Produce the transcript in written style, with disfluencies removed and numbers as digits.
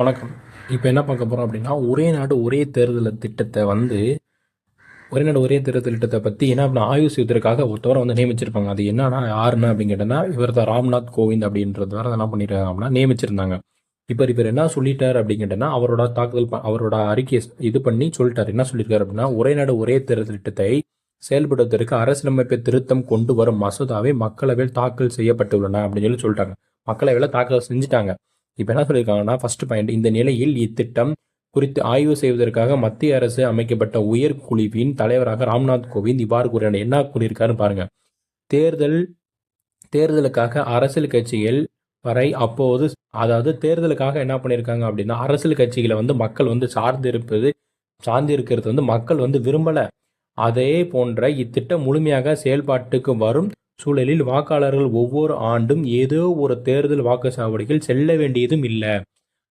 வணக்கம். இப்போ என்ன பார்க்க போறோம் அப்படின்னா, ஒரே நாடு ஒரே தேர்தல் திட்டத்த வந்து ஒரே நாடு ஒரே தேர்தல் திட்டத்த பத்தி என்ன அப்படின்னா, ஆய்வு செய்வதற்காக ஒருத்தவர வந்து நியமிச்சிருப்பாங்க. அது என்னன்னா யாருன்னு அப்படின்னு கேட்டோம்னா, இவர் தான் ராம்நாத் கோவிந்த் அப்படின்றவர என்ன பண்ணியிருக்காங்க அப்படின்னா நியமிச்சிருந்தாங்க. இவர் என்ன சொல்லிட்டாரு அப்படின்னு கேட்டோம்னா, அவரோட அறிக்கைய இது பண்ணி சொல்லிட்டாரு. என்ன சொல்லியிருக்காரு அப்படின்னா, ஒரே நாடு ஒரே தேர்தல் திட்டத்தை செயல்படுத்துவதற்கு அரசியலமைப்பு திருத்தம் கொண்டு வரும் மசோதாவை மக்களவையில் தாக்கல் செய்யப்பட்டுள்ளன அப்படின்னு சொல்லிட்டாங்க. மக்களவையில தாக்கல் செஞ்சுட்டாங்க. இப்ப என்ன சொல்லியிருக்காங்கன்னா, ஃபர்ஸ்ட் பாயிண்ட் இந்த நிலையில் இத்திட்டம் குறித்து ஆய்வு செய்வதற்காக மத்திய அரசு அமைக்கப்பட்ட உயர் குழுவின் தலைவராக ராம்நாத் கோவிந்த் இவ்வாறு கூறினார். என்ன கூறியிருக்காருன்னு பாருங்க. தேர்தல் தேர்தலுக்காக அரசியல் கட்சிகள் வரை அப்போது அதாவது தேர்தலுக்காக என்ன பண்ணியிருக்காங்க அப்படின்னா, அரசியல் கட்சிகளை வந்து மக்கள் வந்து சார்ந்து இருக்கிறது வந்து மக்கள் வந்து விரும்பல. அதே போன்ற இத்திட்டம் முழுமையாக செயல்பாட்டுக்கு வரும் சூழலில் வாக்காளர்கள் ஒவ்வொரு ஆண்டும் ஏதோ ஒரு தேர்தல் வாக்குச்சாவடியில் செல்ல வேண்டியதும் இல்ல.